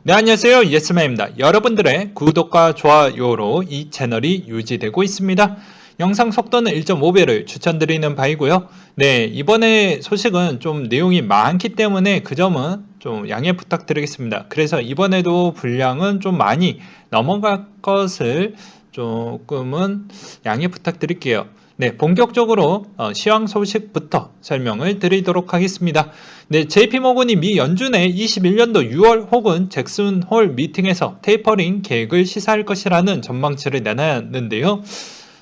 네, 안녕하세요. 예스맨입니다. 여러분들의 구독과 좋아요로 이 채널이 유지되고 있습니다. 영상 속도는 1.5배를 추천드리는 바이고요. 네, 이번에 소식은 좀 내용이 많기 때문에 그 점은 좀 양해 부탁드리겠습니다. 그래서 이번에도 분량은 좀 많이 넘어갈 것을 조금은 양해 부탁드릴게요. 네, 본격적으로 시황 소식부터 설명을 드리도록 하겠습니다. 네, JP모건이 미 연준의 21년도 6월 혹은 잭슨 홀 미팅에서 테이퍼링 계획을 시사할 것이라는 전망치를 내놨는데요.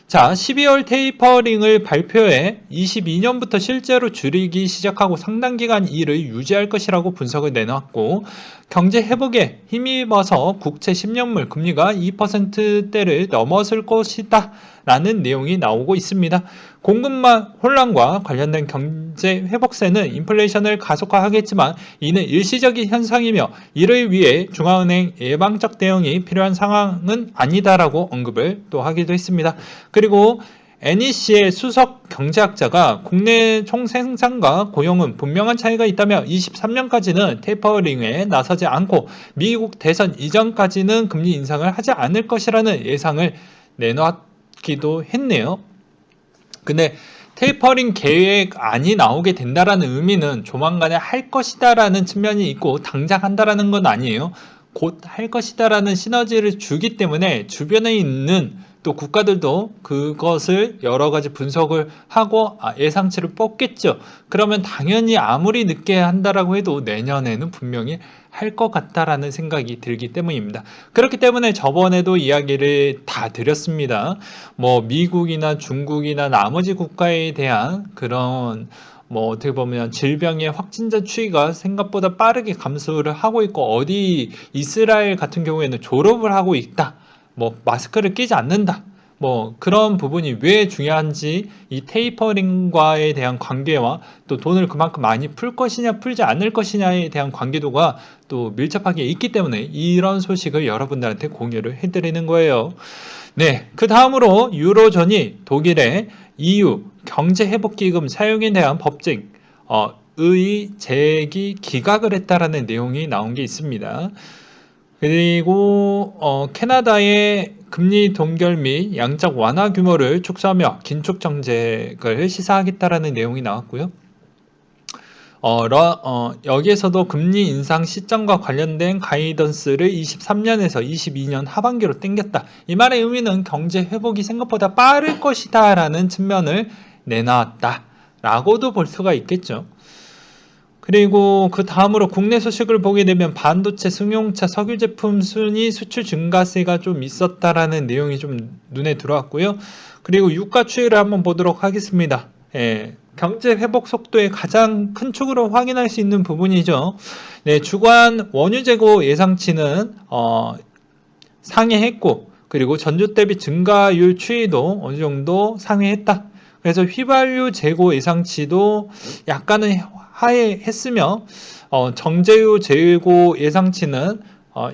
자, 12월 테이퍼링을 발표해 22년부터 실제로 줄이기 시작하고 상당 기간 이를 유지할 것이라고 분석을 내놨고, 경제 회복에 힘입어서 국채 10년물 금리가 2%대를 넘어설 것이다 라는 내용이 나오고 있습니다. 공급망 혼란과 관련된 경제 회복세는 인플레이션을 가속화하겠지만 이는 일시적인 현상이며 이를 위해 중앙은행 예방적 대응이 필요한 상황은 아니다라고 언급을 또 하기도 했습니다. 그리고 NEC의 수석 경제학자가 국내 총생산과 고용은 분명한 차이가 있다며 23년까지는 테이퍼링에 나서지 않고 미국 대선 이전까지는 금리 인상을 하지 않을 것이라는 예상을 내놨기도 했네요. 근데 테이퍼링 계획안이 나오게 된다라는 의미는 조만간에 할 것이다라는 측면이 있고 당장 한다라는 건 아니에요. 곧 할 것이다라는 시너지를 주기 때문에 주변에 있는 또 국가들도 그것을 여러 가지 분석을 하고 예상치를 뽑겠죠. 그러면 당연히 아무리 늦게 한다라고 해도 내년에는 분명히 할 것 같다라는 생각이 들기 때문입니다. 그렇기 때문에 저번에도 이야기를 다 드렸습니다. 뭐 미국이나 중국이나 나머지 국가에 대한 그런 어떻게 보면 질병의 확진자 추이가 생각보다 빠르게 감소를 하고 있고 어디 이스라엘 같은 경우에는 졸업을 하고 있다. 마스크를 끼지 않는다. 그런 부분이 왜 중요한지 이 테이퍼링과에 대한 관계와 또 돈을 그만큼 많이 풀 것이냐 풀지 않을 것이냐에 대한 관계도가 또 밀접하게 있기 때문에 이런 소식을 여러분들한테 공유를 해드리는 거예요. 네, 그 다음으로 유로존이 독일의 EU 경제회복기금 사용에 대한 법적 의 제기 기각을 했다라는 내용이 나온 게 있습니다. 그리고 캐나다의 금리 동결 및 양적 완화 규모를 축소하며 긴축 정책을 시사하겠다라는 내용이 나왔고요. 여기에서도 금리 인상 시점과 관련된 가이던스를 23년에서 22년 하반기로 당겼다. 이 말의 의미는 경제 회복이 생각보다 빠를 것이다 라는 측면을 내놨다 라고도 볼 수가 있겠죠. 그리고 그 다음으로 국내 소식을 보게 되면 반도체, 승용차, 석유 제품 순위 수출 증가세가 좀 있었다라는 내용이 좀 눈에 들어왔고요. 그리고 유가 추이를 한번 보도록 하겠습니다. 경제 회복 속도의 가장 큰 축으로 확인할 수 있는 부분이죠. 네, 주간 원유 재고 예상치는 상회했고, 그리고 전주 대비 증가율 추이도 어느 정도 상회했다. 그래서 휘발유 재고 예상치도 약간은 하회했으며 정제유 재고 예상치는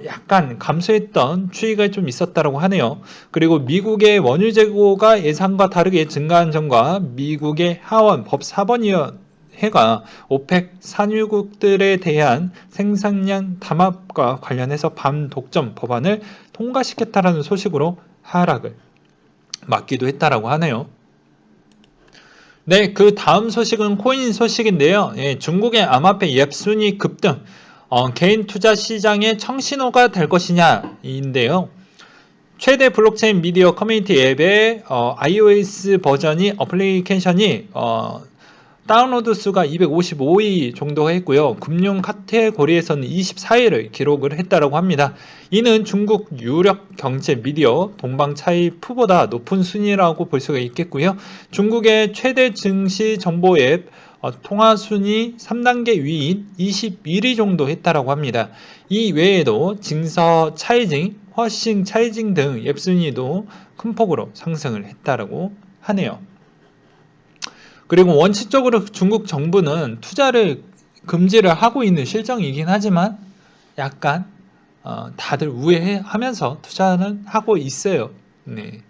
약간 감소했던 추이가 좀 있었다고 하네요. 그리고 미국의 원유 재고가 예상과 다르게 증가한 점과 미국의 하원 법사번위원회가 오펙 산유국들에 대한 생산량 담합과 관련해서 반독점 법안을 통과시켰다라는 소식으로 하락을 맞기도 했다라고 하네요. 네, 그 다음 소식은 코인 소식인데요. 중국의 암호화폐 앱순위 급등, 개인 투자 시장의 청신호가 될 것이냐인데요. 최대 블록체인 미디어 커뮤니티 앱의 iOS 버전이 어플리케이션이 다운로드 수가 255위 정도가 했고요. 금융 카테고리에서는 24위를 기록을 했다고 합니다. 이는 중국 유력 경제 미디어 동방차이프보다 높은 순위라고 볼 수가 있겠고요. 중국의 최대 증시 정보 앱 통화 순위 3단계 위인 21위 정도 했다고 합니다. 이 외에도 징서 차이징, 허싱 차이징 등 앱 순위도 큰 폭으로 상승을 했다고 하네요. 그리고 원칙적으로 중국 정부는 투자를 금지를 하고 있는 실정이긴 하지만 약간 다들 우회하면서 투자는 하고 있어요. 네.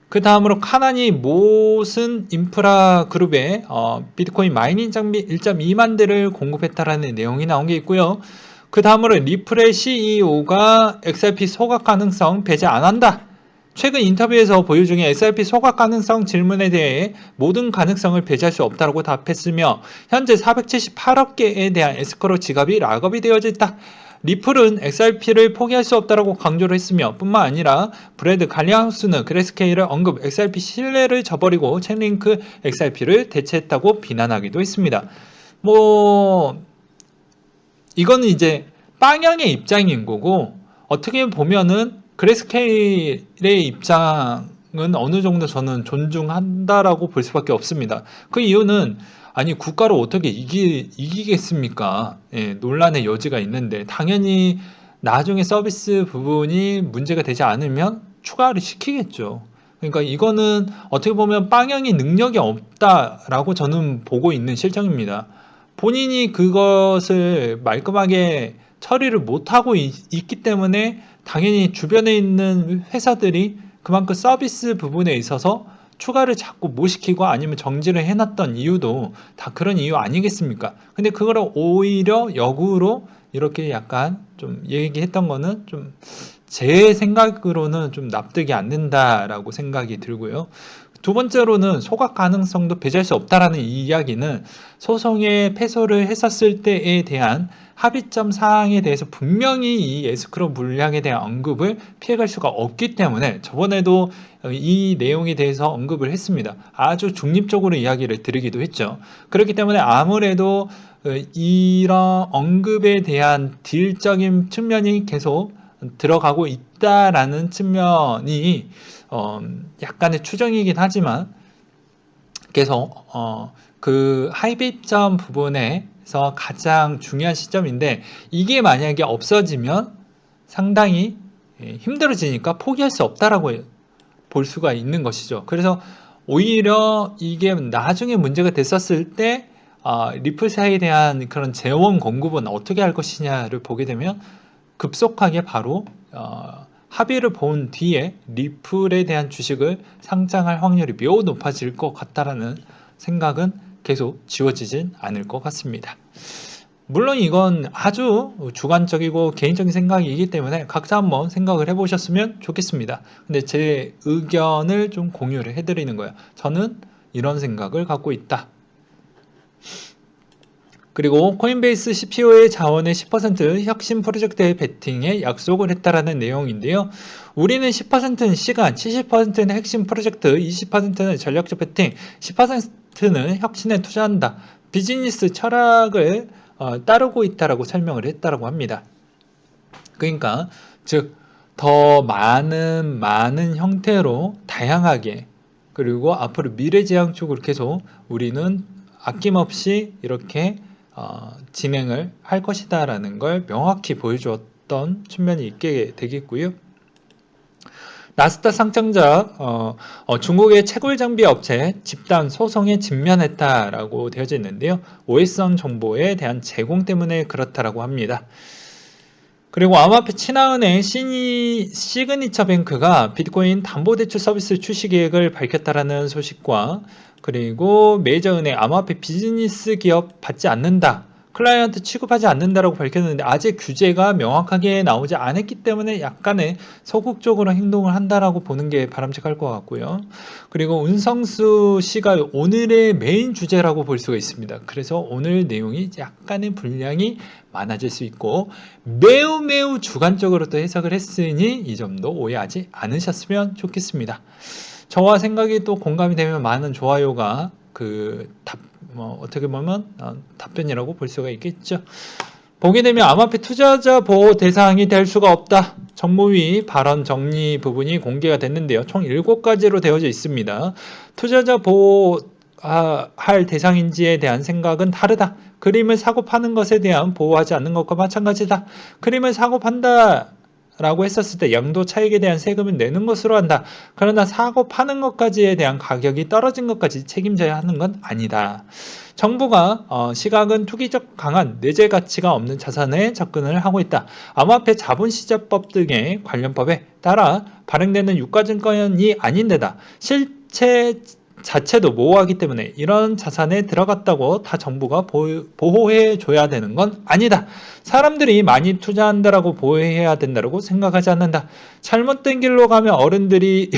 그 다음으로 카나니 모슨 인프라 그룹에 비트코인 마이닝 장비 1.2만 대를 공급했다라는 내용이 나온 게 있고요. 그 다음으로 리플의 CEO가 XRP 소각 가능성 배제 안 한다. 최근 인터뷰에서 보유 중에 XRP 소각 가능성 질문에 대해 모든 가능성을 배제할 수 없다고 답했으며 현재 478억 개에 대한 에스크로 지갑이 락업이 되어져 있다. 리플은 XRP를 포기할 수 없다고 강조를 했으며 뿐만 아니라 브래드 갈리하우스는 그레스케일을 언급 XRP 신뢰를 저버리고 체인링크 XRP를 대체했다고 비난하기도 했습니다. 이거는 이제 빵양의 입장인 거고 어떻게 보면은 그레스케일의 입장은 어느 정도 저는 존중한다라고 볼 수밖에 없습니다. 그 이유는 아니 국가를 어떻게 이기겠습니까? 예, 논란의 여지가 있는데 당연히 나중에 서비스 부분이 문제가 되지 않으면 추가를 시키겠죠. 그러니까 이거는 어떻게 보면 빵양이 능력이 없다라고 저는 보고 있는 실정입니다. 본인이 그것을 말끔하게 처리를 못하고 있기 때문에 당연히 주변에 있는 회사들이 그만큼 서비스 부분에 있어서 추가를 자꾸 못 시키고 아니면 정지를 해놨던 이유도 다 그런 이유 아니겠습니까? 근데 그거를 오히려 역으로 이렇게 약간 좀 얘기했던 거는 좀 제 생각으로는 좀 납득이 안 된다라고 생각이 들고요. 두 번째로는 소각 가능성도 배제할 수 없다라는 이 이야기는 소송에 패소를 했었을 때에 대한 합의점 사항에 대해서 분명히 이 에스크로 물량에 대한 언급을 피해갈 수가 없기 때문에 저번에도 이 내용에 대해서 언급을 했습니다. 아주 중립적으로 이야기를 드리기도 했죠. 그렇기 때문에 아무래도 이런 언급에 대한 딜적인 측면이 계속 들어가고 있다라는 측면이 약간의 추정이긴 하지만 계속 그 하이빗점 부분에서 가장 중요한 시점인데 이게 만약에 없어지면 상당히 힘들어지니까 포기할 수 없다라고 볼 수가 있는 것이죠. 그래서 오히려 이게 나중에 문제가 됐었을 때 리플사에 대한 그런 재원 공급은 어떻게 할 것이냐를 보게 되면 급속하게 바로 합의를 본 뒤에 리플에 대한 주식을 상장할 확률이 매우 높아질 것 같다라는 생각은 계속 지워지진 않을 것 같습니다. 물론 이건 아주 주관적이고 개인적인 생각이기 때문에 각자 한번 생각을 해보셨으면 좋겠습니다. 근데 제 의견을 좀 공유를 해드리는 거예요. 저는 이런 생각을 갖고 있다. 그리고 코인베이스 CPO의 자원의 10% 혁신 프로젝트에 베팅에 약속을 했다라는 내용인데요. 우리는 10%는 시간, 70%는 핵심 프로젝트, 20%는 전략적 베팅, 10%는 혁신에 투자한다. 비즈니스 철학을 따르고 있다라고 설명을 했다라고 합니다. 그러니까 즉 더 많은 형태로 다양하게 그리고 앞으로 미래지향적으로 계속 우리는 아낌없이 이렇게 진행을 할 것이다 라는 걸 명확히 보여주었던 측면이 있게 되겠고요. 나스닥 상장자 중국의 채굴 장비 업체 집단 소송에 직면했다라고 되어져 있는데요. 오해성 정보에 대한 제공 때문에 그렇다라고 합니다. 그리고 암호화폐 신한은행 시그니처 뱅크가 비트코인 담보대출 서비스 출시 계획을 밝혔다라는 소식과 그리고 메이저은행 암호화폐 비즈니스 기업 받지 않는다. 클라이언트 취급하지 않는다라고 밝혔는데 아직 규제가 명확하게 나오지 않았기 때문에 약간의 소극적으로 행동을 한다라고 보는 게 바람직할 것 같고요. 그리고 운성수 씨가 오늘의 메인 주제라고 볼 수가 있습니다. 그래서 오늘 내용이 약간의 분량이 많아질 수 있고 매우 주관적으로 또 해석을 했으니 이 점도 오해하지 않으셨으면 좋겠습니다. 저와 생각이 또 공감이 되면 많은 좋아요가 어떻게 보면 답변이라고 볼 수가 있겠죠. 보게 되면 암호화폐 투자자 보호 대상이 될 수가 없다. 정무위 발언 정리 부분이 공개가 됐는데요. 총 7가지로 되어져 있습니다. 투자자 보호할 대상인지에 대한 생각은 다르다. 그림을 사고 파는 것에 대한 보호하지 않는 것과 마찬가지다. 그림을 사고 판다. 라고 했었을 때 양도 차익에 대한 세금을 내는 것으로 한다. 그러나 사고 파는 것까지에 대한 가격이 떨어진 것까지 책임져야 하는 건 아니다. 정부가 시각은 투기적 강한 내재 가치가 없는 자산에 접근을 하고 있다. 암호화폐 자본시장법 등의 관련 법에 따라 발행되는 유가증권이 아닌데다 실체 자체도 모호하기 때문에 이런 자산에 들어갔다고 다 정부가 보호해 줘야 되는 건 아니다. 사람들이 많이 투자한다라고 보호해야 된다고 생각하지 않는다. 잘못된 길로 가면 어른들이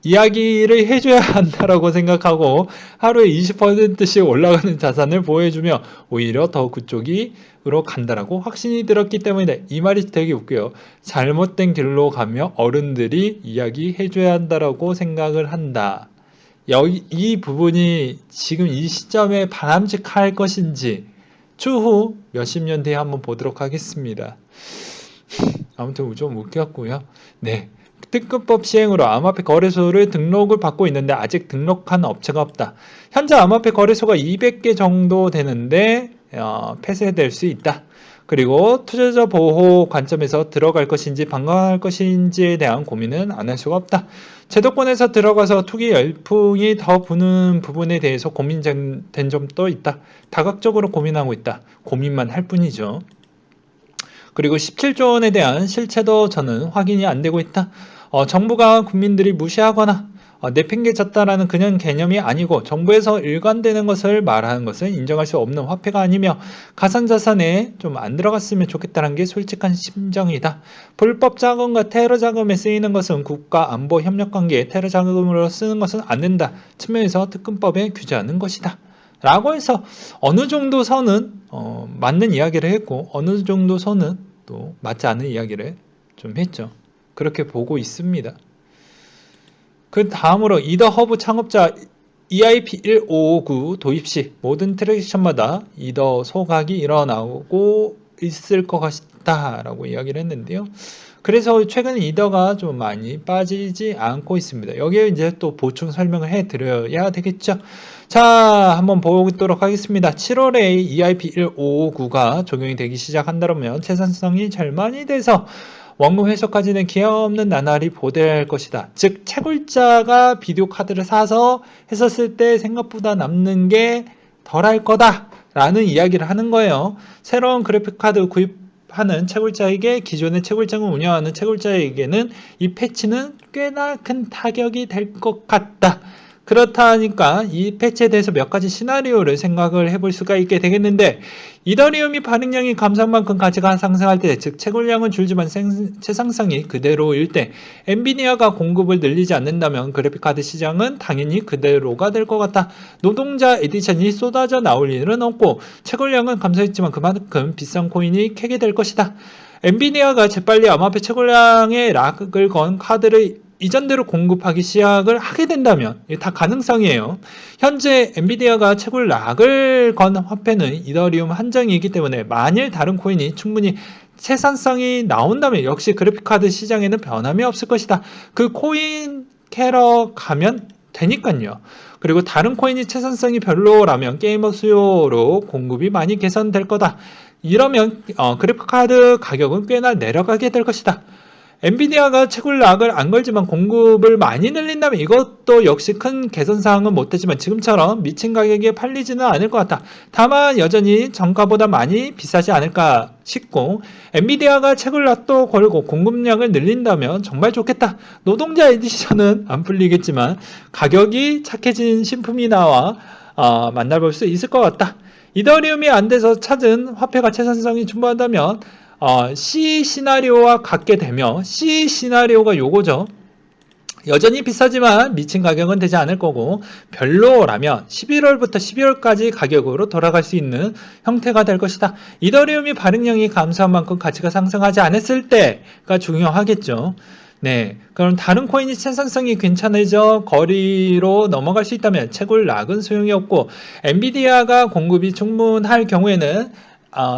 이야기를 해줘야 한다라고 생각하고 하루에 20%씩 올라가는 자산을 보호해주며 오히려 더 그쪽으로 간다라고 확신이 들었기 때문에 이 말이 되게 웃겨요. 잘못된 길로 가며 어른들이 이야기해줘야 한다라고 생각을 한다. 이 부분이 지금 이 시점에 바람직할 것인지 추후 몇십 년 뒤에 한번 보도록 하겠습니다. 아무튼 좀 웃겼고요. 네. 특급법 시행으로 암호화폐 거래소를 등록을 받고 있는데 아직 등록한 업체가 없다. 현재 암호화폐 거래소가 200개 정도 되는데 폐쇄될 수 있다. 그리고 투자자 보호 관점에서 들어갈 것인지 방관할 것인지에 대한 고민은 안 할 수가 없다. 제도권에서 들어가서 투기 열풍이 더 부는 부분에 대해서 고민된 점도 있다. 다각적으로 고민하고 있다. 고민만 할 뿐이죠. 그리고 17조 원에 대한 실체도 저는 확인이 안 되고 있다. 정부가 국민들이 무시하거나 내팽개쳤다라는 그냥 개념이 아니고 정부에서 일관되는 것을 말하는 것은 인정할 수 없는 화폐가 아니며 가상자산에 좀 안 들어갔으면 좋겠다는 게 솔직한 심정이다. 불법 자금과 테러 자금에 쓰이는 것은 국가 안보 협력 관계에 테러 자금으로 쓰는 것은 안 된다. 측면에서 특검법에 규제하는 것이다. 라고 해서 어느 정도 선은 맞는 이야기를 했고 어느 정도 선은 또 맞지 않은 이야기를 좀 했죠. 그렇게 보고 있습니다. 그 다음으로 이더 허브 창업자 EIP1559 도입 시 모든 트랜잭션마다 이더 소각이 일어나고 있을 것 같다 라고 이야기를 했는데요. 그래서 최근 이더가 좀 많이 빠지지 않고 있습니다. 여기에 이제 또 보충 설명을 해 드려야 되겠죠. 자, 한번 보도록 하겠습니다. 7월에 EIP1559가 적용이 되기 시작한다면 채산성이 절반이 돼서 원금 회수까지는 기회 없는 나날이 보될 것이다. 즉 채굴자가 비디오 카드를 사서 했었을 때 생각보다 남는 게 덜할 거다 라는 이야기를 하는 거예요. 새로운 그래픽카드 구입하는 채굴자에게 기존의 채굴장을 운영하는 채굴자에게는 이 패치는 꽤나 큰 타격이 될 것 같다. 그렇다니까 이 패치에 대해서 몇 가지 시나리오를 생각을 해볼 수가 있게 되겠는데 이더리움이 발행량이 감소한 만큼 가치가 상승할 때, 즉 채굴량은 줄지만 채상성이 그대로일 때 엔비디아가 공급을 늘리지 않는다면 그래픽카드 시장은 당연히 그대로가 될 것 같다. 노동자 에디션이 쏟아져 나올 일은 없고 채굴량은 감소했지만 그만큼 비싼 코인이 캐게 될 것이다. 엔비디아가 재빨리 암호화폐 채굴량에 락을 건 카드를 이전대로 공급하기 시작을 하게 된다면 이게 다 가능성이에요. 현재 엔비디아가 채굴 락을 건 화폐는 이더리움 한정이기 때문에 만일 다른 코인이 충분히 생산성이 나온다면 역시 그래픽카드 시장에는 변함이 없을 것이다. 그 코인 캐러 가면 되니까요. 그리고 다른 코인이 채산성이 별로라면 게이머 수요로 공급이 많이 개선될 거다. 이러면 그래픽카드 가격은 꽤나 내려가게 될 것이다. 엔비디아가 채굴 락을 안 걸지만 공급을 많이 늘린다면 이것도 역시 큰 개선사항은 못되지만 지금처럼 미친 가격에 팔리지는 않을 것 같다. 다만 여전히 정가보다 많이 비싸지 않을까 싶고 엔비디아가 채굴 락도 걸고 공급량을 늘린다면 정말 좋겠다. 노동자 에디션은 안 풀리겠지만 가격이 착해진 신품이 나와 만나볼 수 있을 것 같다. 이더리움이 안 돼서 찾은 화폐가 채산성이 충분하다면 C 시나리오와 같게 되며 C 시나리오가 요거죠. 여전히 비싸지만 미친 가격은 되지 않을 거고 별로라면 11월부터 12월까지 가격으로 돌아갈 수 있는 형태가 될 것이다. 이더리움이 발행량이 감소한 만큼 가치가 상승하지 않았을 때가 중요하겠죠. 네, 그럼 다른 코인이 생산성이 괜찮아져 거리로 넘어갈 수 있다면 채굴 락은 소용이 없고 엔비디아가 공급이 충분할 경우에는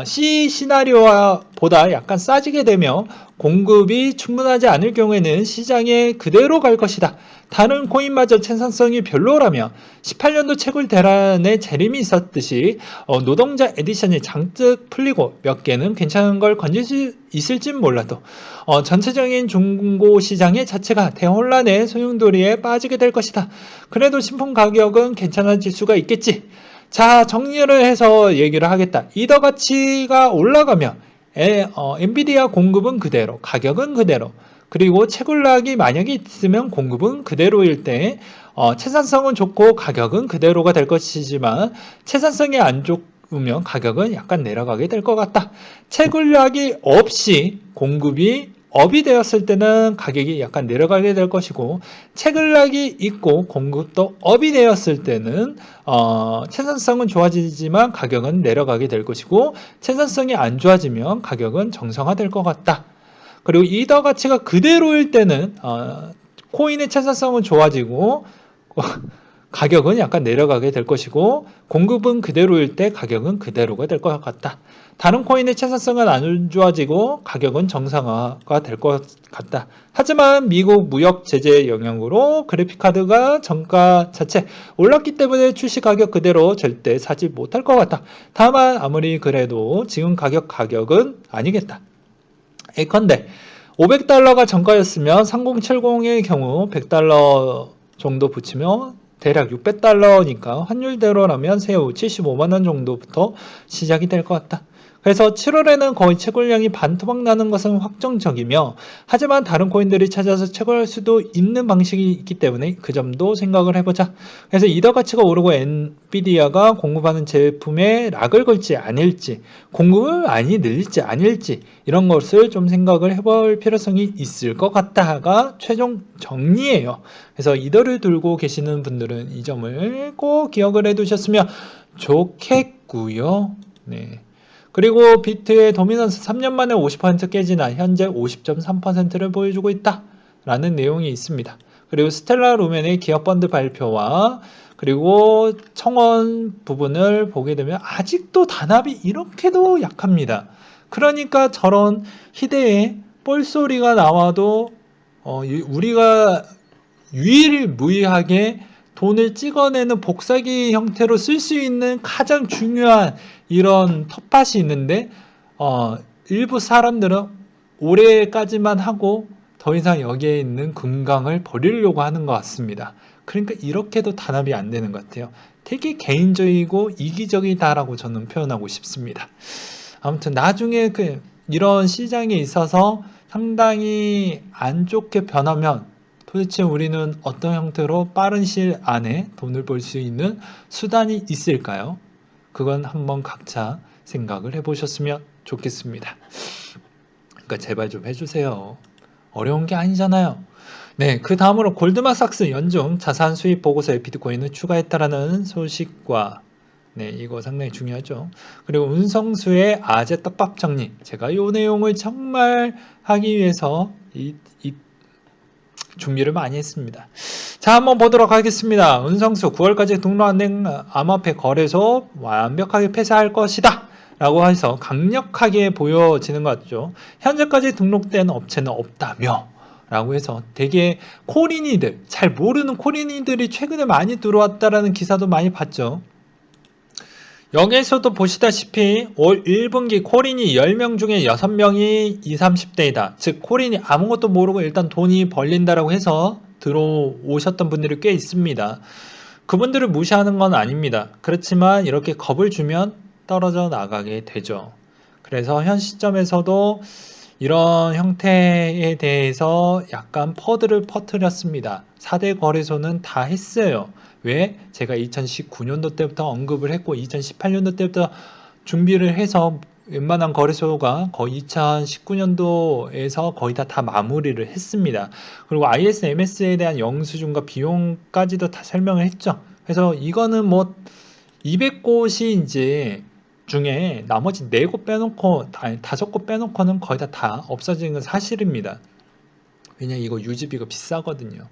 C 시나리오보다 약간 싸지게 되며 공급이 충분하지 않을 경우에는 시장에 그대로 갈 것이다. 다른 코인마저 생산성이 별로라면 18년도 채굴 대란에 재림이 있었듯이 노동자 에디션이 잔뜩 풀리고 몇 개는 괜찮은 걸 건질 수 있을진 몰라도 전체적인 중고 시장의 자체가 대혼란의 소용돌이에 빠지게 될 것이다. 그래도 신품 가격은 괜찮아질 수가 있겠지. 자, 정리를 해서 얘기를 하겠다. 이더 가치가 올라가면 엔비디아 공급은 그대로, 가격은 그대로, 그리고 채굴락이 만약에 있으면 공급은 그대로일 때 채산성은 좋고 가격은 그대로가 될 것이지만 채산성이 안 좋으면 가격은 약간 내려가게 될 것 같다. 채굴량이 없이 공급이 업이 되었을 때는 가격이 약간 내려가게 될 것이고, 채굴량이 있고 공급도 업이 되었을 때는 채산성은 좋아지지만 가격은 내려가게 될 것이고, 채산성이 안 좋아지면 가격은 정상화될 것 같다. 그리고 이더 가치가 그대로일 때는 코인의 채산성은 좋아지고 가격은 약간 내려가게 될 것이고, 공급은 그대로일 때 가격은 그대로가 될 것 같다. 다른 코인의 채산성은 안 좋아지고 가격은 정상화가 될 것 같다. 하지만 미국 무역 제재 영향으로 그래픽카드가 정가 자체 올랐기 때문에 출시 가격 그대로 절대 사지 못할 것 같다. 다만 아무리 그래도 지금 가격은 아니겠다. 예컨대 500달러가 정가였으면 3070의 경우 100달러 정도 붙이면 대략 600달러니까 환율대로라면 새우 75만원 정도부터 시작이 될 것 같다. 그래서 7월에는 거의 채굴량이 반토막 나는 것은 확정적이며, 하지만 다른 코인들이 찾아서 채굴할 수도 있는 방식이 있기 때문에 그 점도 생각을 해보자. 그래서 이더 가치가 오르고 엔비디아가 공급하는 제품에 락을 걸지 아닐지, 공급을 많이 늘릴지 아닐지, 이런 것을 좀 생각을 해볼 필요성이 있을 것 같다가 최종 정리예요. 그래서 이더를 들고 계시는 분들은 이 점을 꼭 기억을 해두셨으면 좋겠고요. 네. 그리고 비트의 도미넌스 3년 만에 50% 깨지나 현재 50.3%를 보여주고 있다 라는 내용이 있습니다. 그리고 스텔라 루멘의 기업 펀드 발표와 그리고 청원 부분을 보게 되면 아직도 단합이 이렇게도 약합니다. 그러니까 저런 희대의 뻘소리가 나와도 우리가 유일무이하게 돈을 찍어내는 복사기 형태로 쓸 수 있는 가장 중요한 이런 텃밭이 있는데 일부 사람들은 올해까지만 하고 더 이상 여기에 있는 금강을 버리려고 하는 것 같습니다. 그러니까 이렇게도 단합이 안 되는 것 같아요. 되게 개인적이고 이기적이다라고 저는 표현하고 싶습니다. 아무튼 나중에 이런 시장에 있어서 상당히 안 좋게 변하면 도대체 우리는 어떤 형태로 빠른 시일 안에 돈을 벌 수 있는 수단이 있을까요? 그건 한번 각자 생각을 해보셨으면 좋겠습니다. 그러니까 제발 좀 해주세요. 어려운 게 아니잖아요. 네, 그 다음으로 골드만삭스 연중 자산 수입 보고서에 비트코인을 추가했다라는 소식과 네, 이거 상당히 중요하죠. 그리고 운성수의 아재 떡밥 정리. 제가 이 내용을 정말 하기 위해서 이 준비를 많이 했습니다. 자, 한번 보도록 하겠습니다. 운성수 9월까지 등록 안 된 암호화폐 거래소 완벽하게 폐쇄할 것이다 라고 해서 강력하게 보여지는 것 같죠. 현재까지 등록된 업체는 없다며 라고 해서 되게 코린이들, 잘 모르는 코린이들이 최근에 많이 들어왔다라는 기사도 많이 봤죠. 여기에서도 보시다시피 올 1분기 코린이 10명 중에 6명이 20, 30대이다. 즉 코린이 아무것도 모르고 일단 돈이 벌린다라고 해서 들어오셨던 분들이 꽤 있습니다. 그분들을 무시하는 건 아닙니다. 그렇지만 이렇게 겁을 주면 떨어져 나가게 되죠. 그래서 현 시점에서도 이런 형태에 대해서 약간 퍼드를 퍼뜨렸습니다. 4대 거래소는 다 했어요. 왜? 제가 2019년도 때부터 언급을 했고 2018년도 때부터 준비를 해서 웬만한 거래소가 거의 2019년도에서 거의 다 마무리를 했습니다. 그리고 ISMS에 대한 영수증과 비용까지도 다 설명을 했죠. 그래서 이거는 뭐 200곳이 이제 중에 나머지 4곳 빼놓고, 아니 5곳 빼놓고는 거의 다 없어지는 건 사실입니다. 왜냐 이거 유지비가 비싸거든요.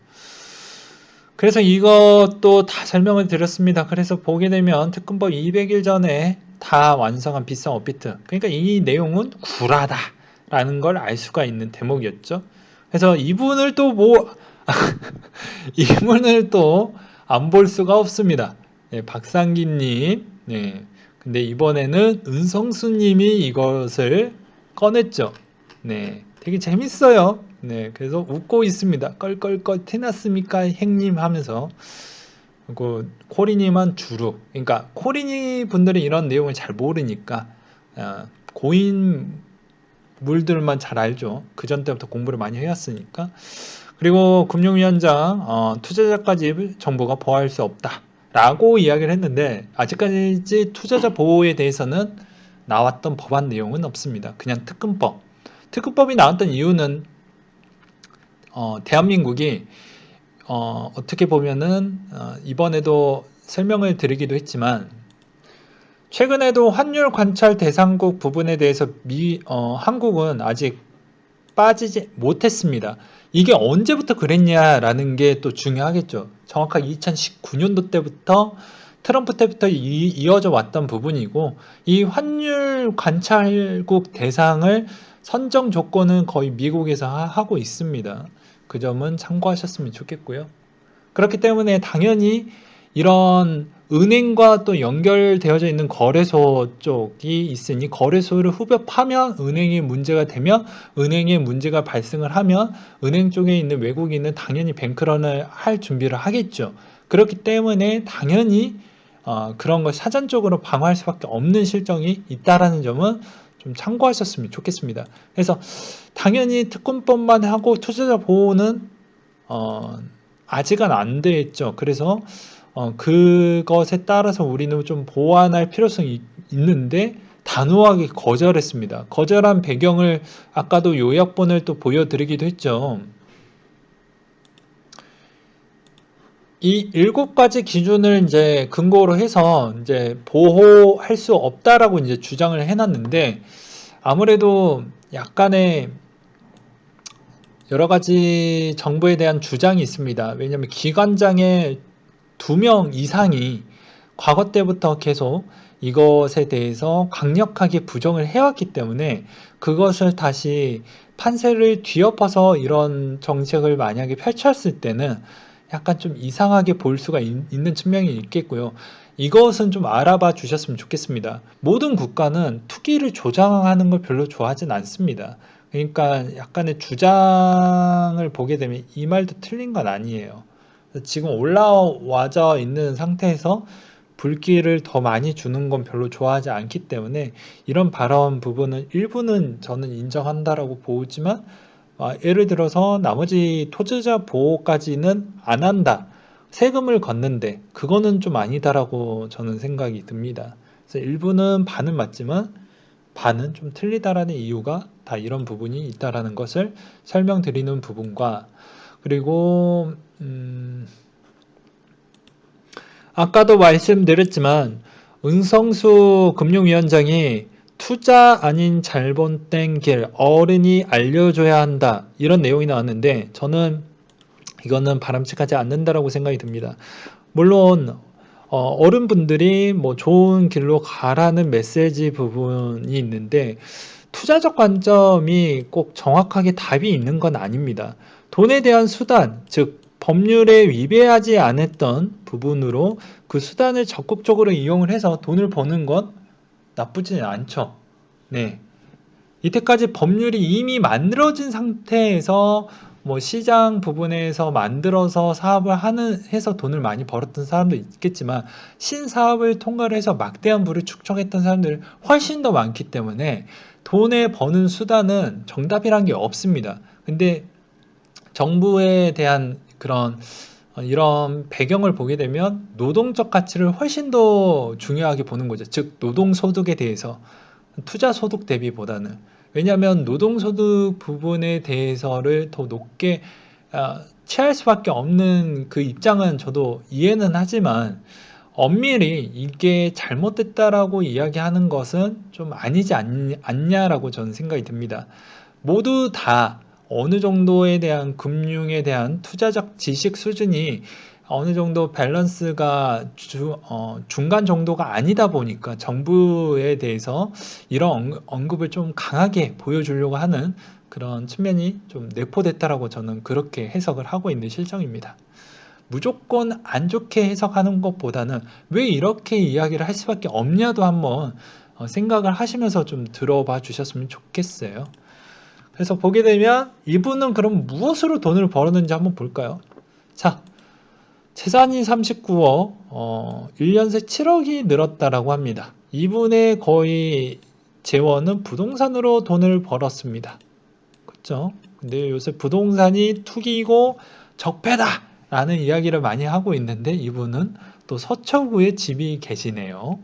그래서 이것도 다 설명을 드렸습니다. 그래서 보게 되면 특근법 200일 전에 다 완성한 비싼 업비트. 그러니까 이 내용은 구라다 라는 걸 알 수가 있는 대목이었죠. 그래서 이분을 또 이분을 또 안 볼 수가 없습니다. 네, 박상기님. 네. 근데 이번에는 은성수님이 이것을 꺼냈죠. 네. 되게 재밌어요. 네, 그래서 웃고 있습니다. 껄껄껄 티났습니까? 행님 하면서. 그리고 코리님은 주루. 그러니까 코리니 분들이 이런 내용을 잘 모르니까 고인 물들만 잘 알죠. 그 전 때부터 공부를 많이 해왔으니까. 그리고 금융위원장 투자자까지 정부가 보호할 수 없다 라고 이야기를 했는데 아직까지 투자자 보호에 대해서는 나왔던 법안 내용은 없습니다. 그냥 특검법이 나왔던 이유는 대한민국이 어떻게 보면은 이번에도 설명을 드리기도 했지만 최근에도 환율 관찰 대상국 부분에 대해서 한국은 아직 빠지지 못했습니다. 이게 언제부터 그랬냐라는 게 또 중요하겠죠. 정확하게 2019년도 때부터 트럼프 때부터 이어져 왔던 부분이고 이 환율 관찰국 대상을 선정 조건은 거의 미국에서 하고 있습니다. 그 점은 참고하셨으면 좋겠고요. 그렇기 때문에 당연히 이런 은행과 또 연결되어져 있는 거래소 쪽이 있으니 거래소를 후벼파면 은행에 문제가 되면 은행에 문제가 발생을 하면 은행 쪽에 있는 외국인은 당연히 뱅크런을 할 준비를 하겠죠. 그렇기 때문에 당연히 그런 걸 사전적으로 방어할 수밖에 없는 실정이 있다라는 점은 좀 참고하셨으면 좋겠습니다. 그래서 당연히 특검법만 하고 투자자 보호는 아직은 안 돼 있죠. 그래서 그것에 따라서 우리는 좀 보완할 필요성이 있는데 단호하게 거절했습니다. 거절한 배경을 아까도 요약본을 또 보여드리기도 했죠. 이 7가지 기준을 이제 근거로 해서 이제 보호할 수 없다라고 이제 주장을 해놨는데 아무래도 약간의 여러 가지 정부에 대한 주장이 있습니다. 왜냐하면 기관장의 2명 이상이 과거 때부터 계속 이것에 대해서 강력하게 부정을 해왔기 때문에 그것을 다시 판세를 뒤엎어서 이런 정책을 만약에 펼쳤을 때는 약간 좀 이상하게 볼 수가 있는 측면이 있겠고요. 이것은 좀 알아봐 주셨으면 좋겠습니다. 모든 국가는 투기를 조장하는 걸 별로 좋아하진 않습니다. 그러니까 약간의 주장을 보게 되면 이 말도 틀린 건 아니에요. 지금 올라와져 있는 상태에서 불길을 더 많이 주는 건 별로 좋아하지 않기 때문에 이런 발언 부분은 일부는 저는 인정한다라고 보지만 예를 들어서 나머지 토지자 보호까지는 안 한다. 세금을 걷는데 그거는 좀 아니다라고 저는 생각이 듭니다. 그래서 일부는 반은 맞지만 반은 좀 틀리다라는 이유가 다 이런 부분이 있다라는 것을 설명드리는 부분과 그리고 아까도 말씀드렸지만 은성수 금융위원장이 투자 아닌 잘못된 길 어른이 알려줘야 한다 이런 내용이 나왔는데 저는 이거는 바람직하지 않는다라고 생각이 듭니다. 물론 어른분들이 뭐 좋은 길로 가라는 메시지 부분이 있는데 투자적 관점이 꼭 정확하게 답이 있는 건 아닙니다. 돈에 대한 수단, 즉 법률에 위배하지 않았던 부분으로 그 수단을 적극적으로 이용을 해서 돈을 버는 건 나쁘지 않죠. 네. 이때까지 법률이 이미 만들어진 상태에서 뭐 시장 부분에서 만들어서 사업을 해서 돈을 많이 벌었던 사람도 있겠지만 신사업을 통과를 해서 막대한 부를 축적했던 사람들이 훨씬 더 많기 때문에 돈을 버는 수단은 정답이란 게 없습니다. 근데 정부에 대한 그런 이런 배경을 보게 되면 노동적 가치를 훨씬 더 중요하게 보는 거죠. 즉 노동소득에 대해서 투자소득 대비보다는 왜냐하면 노동소득 부분에 대해서를 더 높게 취할 수밖에 없는 그 입장은 저도 이해는 하지만 엄밀히 이게 잘못됐다라고 이야기하는 것은 좀 아니지 않냐라고 저는 생각이 듭니다. 모두 다 어느 정도에 대한 금융에 대한 투자적 지식 수준이 어느 정도 밸런스가 중간 정도가 아니다 보니까 정부에 대해서 이런 언급을 좀 강하게 보여주려고 하는 그런 측면이 좀 내포됐다라고 저는 그렇게 해석을 하고 있는 실정입니다. 무조건 안 좋게 해석하는 것보다는 왜 이렇게 이야기를 할 수밖에 없냐도 한번 생각을 하시면서 좀 들어봐 주셨으면 좋겠어요. 그래서 보게 되면 이분은 그럼 무엇으로 돈을 벌었는지 한번 볼까요? 자, 재산이 39억, 1년 새 7억이 늘었다라고 합니다. 이분의 거의 재원은 부동산으로 돈을 벌었습니다. 했죠. 근데 요새 부동산이 투기고 적폐다 라는 이야기를 많이 하고 있는데 이분은 또 서초구에 집이 계시네요.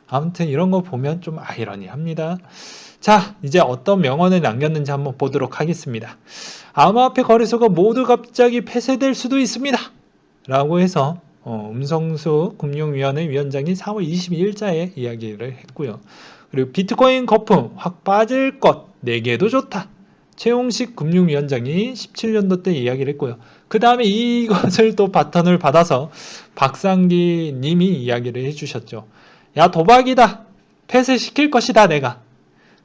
아무튼 이런 거 보면 좀 아이러니합니다. 자, 이제 어떤 명언을 남겼는지 한번 보도록 하겠습니다. 암호화폐 거래소가 모두 갑자기 폐쇄될 수도 있습니다. 라고 해서 음성수 금융위원회 위원장이 4월 22일자에 이야기를 했고요. 그리고 비트코인 거품 확 빠질 것 4개도 좋다. 최용식 금융위원장이 17년도 때 이야기를 했고요. 그 다음에 이것을 또 바턴을 받아서 박상기 님이 이야기를 해주셨죠. 야, 도박이다. 폐쇄시킬 것이다, 내가.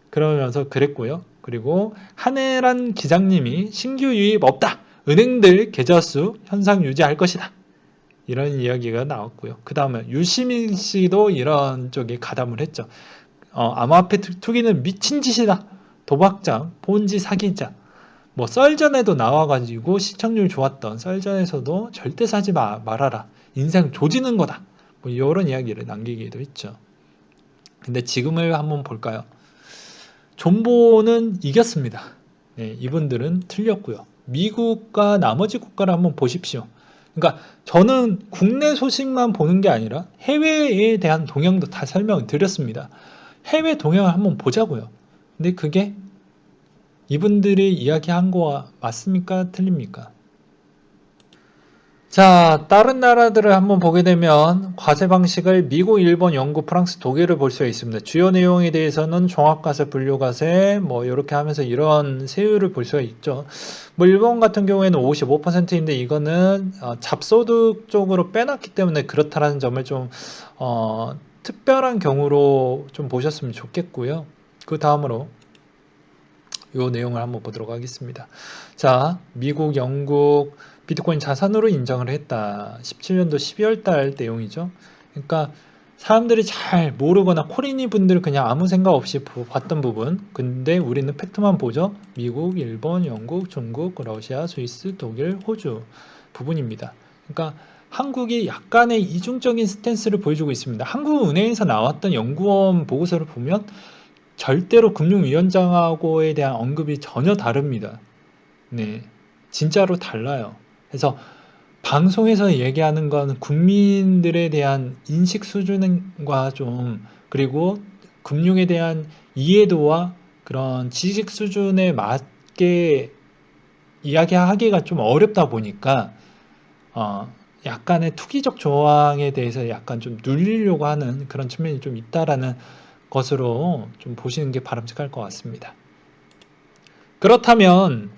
그러면서 그랬고요. 그리고 한혜란 기장님이 신규 유입 없다. 은행들 계좌수 현상 유지할 것이다. 이런 이야기가 나왔고요. 그 다음에 유시민 씨도 이런 쪽에 가담을 했죠. 암호화폐 투기는 미친 짓이다. 도박장, 본지 사기자. 뭐 썰전에도 나와가지고 시청률 좋았던 썰전에서도 절대 사지 말아라. 인생 조지는 거다. 뭐 이런 이야기를 남기기도 했죠. 근데 지금을 한번 볼까요? 존보는 이겼습니다. 네, 이분들은 틀렸고요. 미국과 나머지 국가를 한번 보십시오. 그러니까 저는 국내 소식만 보는 게 아니라 해외에 대한 동향도 다 설명을 드렸습니다. 해외 동향을 한번 보자고요. 근데 그게 이분들이 이야기한 거와 맞습니까? 틀립니까? 자, 다른 나라들을 한번 보게 되면 과세 방식을 미국, 일본, 영국, 프랑스, 독일을 볼 수가 있습니다. 주요 내용에 대해서는 종합과세, 분류과세 뭐 이렇게 하면서 이런 세율을 볼 수가 있죠. 뭐 일본 같은 경우에는 55%인데 이거는 잡소득 쪽으로 빼놨기 때문에 그렇다라는 점을 좀 특별한 경우로 좀 보셨으면 좋겠고요. 그 다음으로 이 내용을 한번 보도록 하겠습니다. 자, 미국, 영국 비트코인 자산으로 인정을 했다. 17년도 12월 달 내용이죠. 그러니까 사람들이 잘 모르거나 코리니 분들 그냥 아무 생각 없이 봤던 부분. 근데 우리는 팩트만 보죠. 미국, 일본, 영국, 중국, 러시아, 스위스, 독일, 호주 부분입니다. 그러니까 한국이 약간의 이중적인 스탠스를 보여주고 있습니다. 한국은행에서 나왔던 연구원 보고서를 보면 절대로 금융위원장하고에 대한 언급이 전혀 다릅니다. 네, 진짜로 달라요. 그래서 방송에서 얘기하는 건 국민들에 대한 인식 수준과 좀 그리고 금융에 대한 이해도와 그런 지식 수준에 맞게 이야기하기가 좀 어렵다 보니까 약간의 투기적 조항에 대해서 약간 좀 눌리려고 하는 그런 측면이 좀 있다라는 것으로 좀 보시는 게 바람직할 것 같습니다. 그렇다면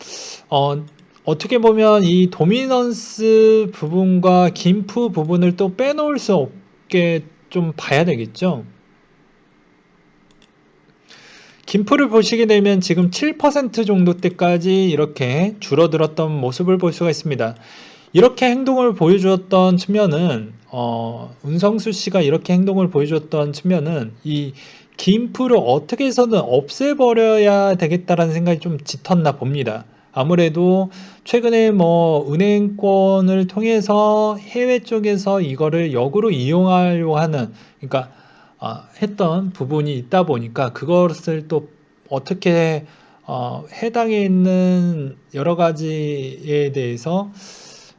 어떻게 보면 이 도미넌스 부분과 김프 부분을 또 빼놓을 수 없게 좀 봐야 되겠죠. 김프를 보시게 되면 지금 7% 정도 때까지 이렇게 줄어들었던 모습을 볼 수가 있습니다. 이렇게 행동을 보여주었던 측면은 운성수 씨가 이렇게 행동을 보여주었던 측면은 이 김프를 어떻게 해서는 없애버려야 되겠다라는 생각이 좀 짙었나 봅니다. 아무래도 최근에 뭐 은행권을 통해서 해외 쪽에서 이거를 역으로 이용하려고 하는 그러니까 했던 부분이 있다 보니까 그것을 또 어떻게 해당에 있는 여러 가지에 대해서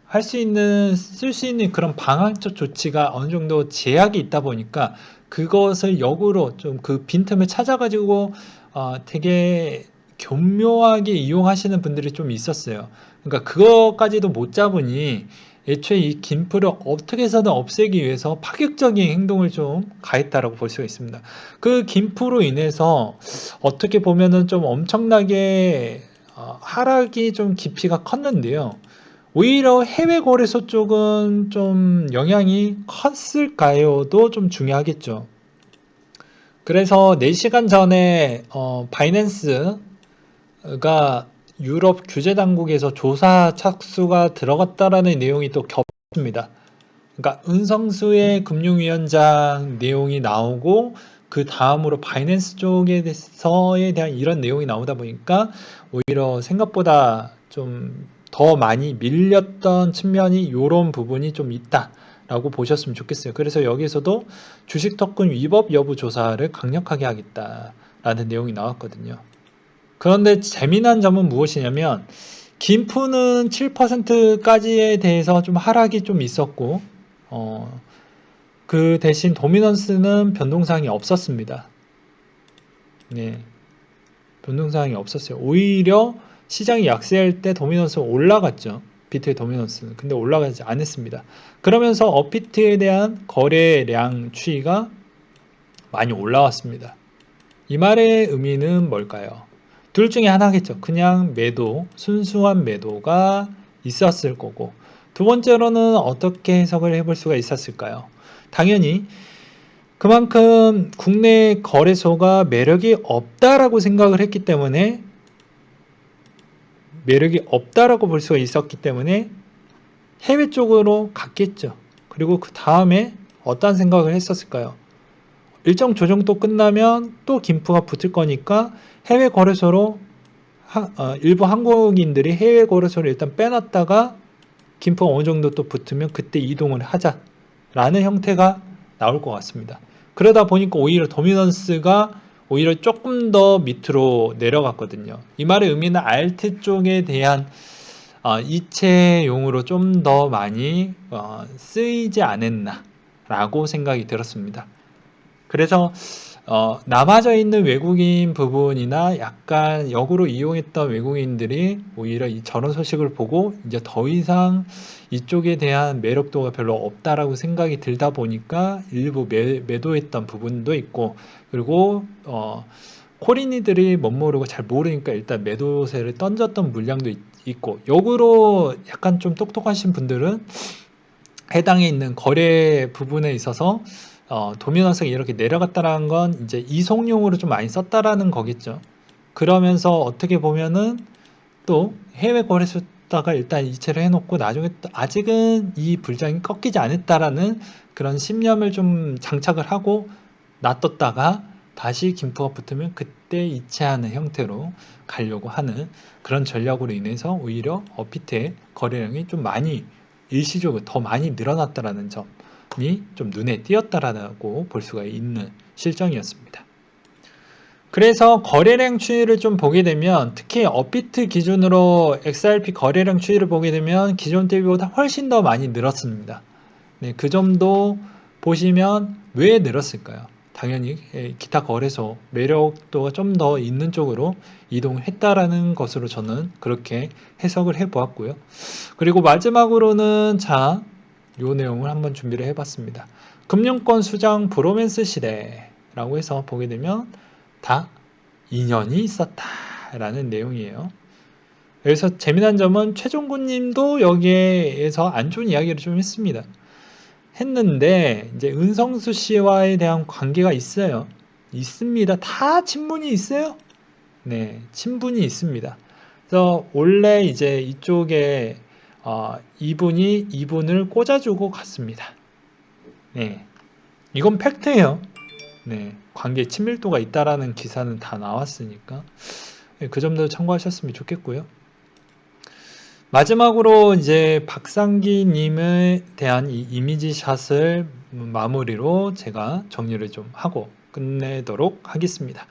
할 수 있는, 쓸 수 있는 그런 방향적 조치가 어느 정도 제약이 있다 보니까 그것을 역으로 좀 그 빈틈을 찾아가지고 되게 교묘하게 이용하시는 분들이 좀 있었어요. 그러니까 그것까지도 못 잡으니 애초에 이 김프를 어떻게 해서든 없애기 위해서 파격적인 행동을 좀 가했다라고 볼 수가 있습니다. 그 김프로 인해서 어떻게 보면은 좀 엄청나게 하락이 좀 깊이가 컸는데요. 오히려 해외 거래소 쪽은 좀 영향이 컸을까요?도 좀 중요하겠죠. 그래서 4시간 전에 바이낸스가 유럽 규제 당국에서 조사 착수가 들어갔다라는 내용이 또 겹습니다. 그러니까 은성수의 금융위원장 내용이 나오고 그 다음으로 바이낸스 쪽에서에 대한 이런 내용이 나오다 보니까 오히려 생각보다 좀 더 많이 밀렸던 측면이 이런 부분이 좀 있다라고 보셨으면 좋겠어요. 그래서 여기서도 주식 토큰 위법 여부 조사를 강력하게 하겠다라는 내용이 나왔거든요. 그런데 재미난 점은 무엇이냐면 김푸는 7%까지에 대해서 좀 하락이 좀 있었고 그 대신 도미넌스는 변동사항이 없었습니다. 네, 변동사항이 없었어요. 오히려 시장이 약세할 때 도미넌스가 올라갔죠. 비트의 도미넌스는. 근데 올라가지 않았습니다. 그러면서 업비트에 대한 거래량 추이가 많이 올라왔습니다. 이 말의 의미는 뭘까요? 둘 중에 하나겠죠. 그냥 매도, 순수한 매도가 있었을 거고, 두 번째로는 어떻게 해석을 해볼 수가 있었을까요? 당연히 그만큼 국내 거래소가 매력이 없다라고 생각을 했기 때문에, 매력이 없다라고 볼 수가 있었기 때문에 해외 쪽으로 갔겠죠. 그리고 그 다음에 어떤 생각을 했었을까요? 일정 조정도 끝나면 또 김프가 붙을 거니까 해외 거래소로 일부 한국인들이 해외 거래소를 일단 빼놨다가 김프가 어느 정도 또 붙으면 그때 이동을 하자라는 형태가 나올 것 같습니다. 그러다 보니까 오히려 도미넌스가 오히려 조금 더 밑으로 내려갔거든요. 이 말의 의미는 알트 쪽에 대한 이체용으로 좀 더 많이 쓰이지 않았나 라고 생각이 들었습니다. 그래서 남아져 있는 외국인 부분이나 약간 역으로 이용했던 외국인들이 오히려 이 저런 소식을 보고 이제 더 이상 이쪽에 대한 매력도가 별로 없다라고 생각이 들다 보니까 일부 매도했던 부분도 있고, 그리고 코리니들이 멋모르고 잘 모르니까 일단 매도세를 던졌던 물량도 있고, 역으로 약간 좀 똑똑하신 분들은 해당에 있는 거래 부분에 있어서 도미넌스가 이렇게 내려갔다라는 건 이제 이송용으로 좀 많이 썼다라는 거겠죠. 그러면서 어떻게 보면은 또 해외 거래소다가 일단 이체를 해놓고 나중에 또 아직은 이 불장이 꺾이지 않았다라는 그런 신념을 좀 장착을 하고 놔뒀다가 다시 김프가 붙으면 그때 이체하는 형태로 가려고 하는 그런 전략으로 인해서 오히려 업비트의 거래량이 좀 많이 일시적으로 더 많이 늘어났다라는 점이 좀 눈에 띄었다라고 볼 수가 있는 실정이었습니다. 그래서 거래량 추이를 좀 보게 되면 특히 업비트 기준으로 XRP 거래량 추이를 보게 되면 기존 대비보다 훨씬 더 많이 늘었습니다. 네, 그 점도 보시면 왜 늘었을까요? 당연히 기타 거래소 매력도가 좀 더 있는 쪽으로 이동했다라는 것으로 저는 그렇게 해석을 해 보았고요. 그리고 마지막으로는 자, 요 내용을 한번 준비를 해봤습니다. 금융권 수장 브로맨스 시대라고 해서 보게 되면 다 인연이 있었다라는 내용이에요. 여기서 재미난 점은 최종구 님도 여기에서 안 좋은 이야기를 좀 했는데 이제 은성수 씨와에 대한 관계가 있어요. 있습니다. 다 친분이 있어요. 네, 친분이 있습니다. 그래서 원래 이제 이쪽에 이분이 이분을 꽂아주고 갔습니다. 네, 이건 팩트예요. 네, 관계 친밀도가 있다라는 기사는 다 나왔으니까 네, 그 점도 참고하셨으면 좋겠고요. 마지막으로 이제 박상기 님에 대한 이 이미지 샷을 마무리로 제가 정리를 좀 하고 끝내도록 하겠습니다.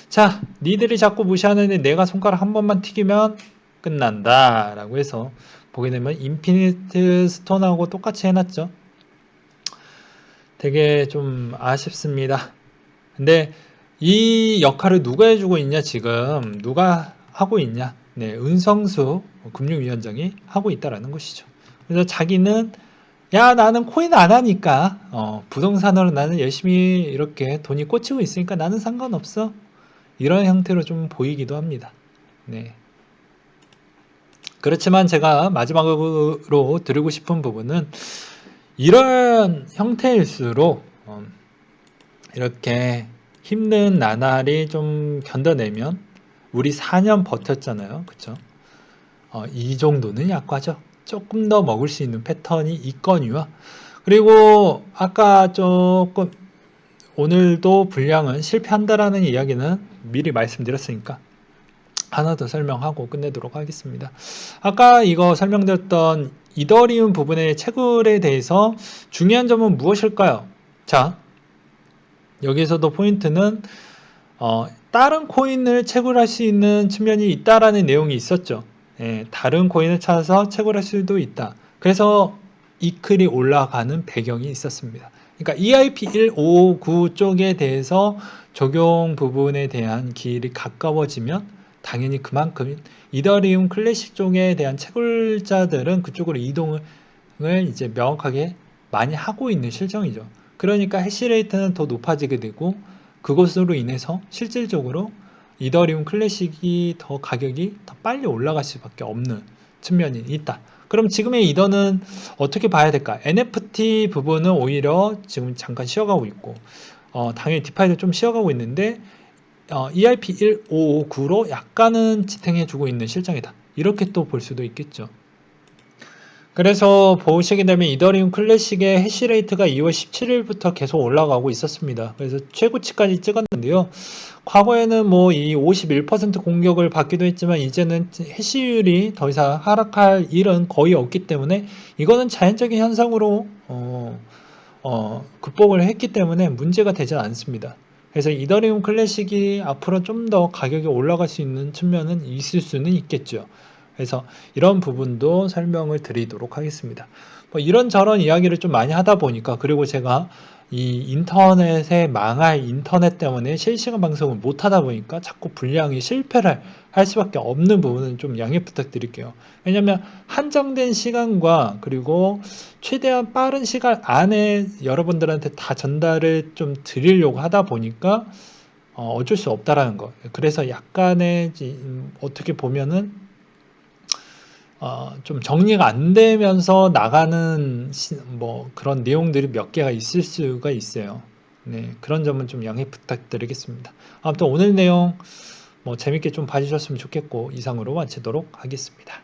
자, 니들이 자꾸 무시하는데 내가 손가락 한 번만 튀기면 끝난다 라고 해서 보게 되면 인피니트 스톤하고 똑같이 해놨죠. 되게 좀 아쉽습니다. 근데 이 역할을 누가 해주고 있냐, 지금 누가 하고 있냐. 네, 은성수 금융위원장이 하고 있다라는 것이죠. 그래서 자기는 야, 나는 코인 안 하니까 부동산으로 나는 열심히 이렇게 돈이 꽂히고 있으니까 나는 상관없어. 이런 형태로 좀 보이기도 합니다. 네. 그렇지만 제가 마지막으로 드리고 싶은 부분은 이런 형태일수록 이렇게 힘든 나날이 좀 견뎌내면 우리 4년 버텼잖아요. 그쵸? 이 정도는 약과죠. 조금 더 먹을 수 있는 패턴이 있거니와 그리고 아까 조금 오늘도 불량은 실패한다라는 이야기는 미리 말씀드렸으니까 하나 더 설명하고 끝내도록 하겠습니다. 아까 이거 설명드렸던 이더리움 부분의 채굴에 대해서 중요한 점은 무엇일까요? 자, 여기서도 포인트는 다른 코인을 채굴할 수 있는 측면이 있다라는 내용이 있었죠. 예, 다른 코인을 찾아서 채굴할 수도 있다. 그래서 이클이 올라가는 배경이 있었습니다. 그러니까 EIP1559 쪽에 대해서 적용 부분에 대한 기일이 가까워지면 당연히 그만큼 이더리움 클래식 쪽에 대한 채굴자들은 그쪽으로 이동을 이제 명확하게 많이 하고 있는 실정이죠. 그러니까 해시레이트는 더 높아지게 되고 그것으로 인해서 실질적으로 이더리움 클래식이 더 가격이 더 빨리 올라갈 수밖에 없는 측면이 있다. 그럼 지금의 이더는 어떻게 봐야 될까? NFT 부분은 오히려 지금 잠깐 쉬어가고 있고 당연히 디파이도 좀 쉬어가고 있는데 EIP1559로 약간은 지탱해주고 있는 실정이다. 이렇게 또 볼 수도 있겠죠. 그래서 보시게 되면 이더리움 클래식의 해시레이트가 2월 17일부터 계속 올라가고 있었습니다. 그래서 최고치까지 찍었는데요. 과거에는 뭐 이 51% 공격을 받기도 했지만 이제는 해시율이 더 이상 하락할 일은 거의 없기 때문에 이거는 자연적인 현상으로 극복을 했기 때문에 문제가 되지 않습니다. 그래서 이더리움 클래식이 앞으로 좀 더 가격이 올라갈 수 있는 측면은 있을 수는 있겠죠. 그래서 이런 부분도 설명을 드리도록 하겠습니다. 뭐 이런저런 이야기를 좀 많이 하다 보니까 그리고 제가 이 인터넷에 망할 인터넷 때문에 실시간 방송을 못 하다 보니까 자꾸 분량이 실패를 할 수밖에 없는 부분은 좀 양해 부탁드릴게요. 왜냐면 한정된 시간과 그리고 최대한 빠른 시간 안에 여러분들한테 다 전달을 좀 드리려고 하다 보니까 어쩔 수 없다라는 거. 그래서 약간의 어떻게 보면은 좀 정리가 안 되면서 나가는 뭐 그런 내용들이 몇 개가 있을 수가 있어요. 네, 그런 점은 좀 양해 부탁드리겠습니다. 아무튼 오늘 내용 뭐 재밌게 좀 봐주셨으면 좋겠고 이상으로 마치도록 하겠습니다.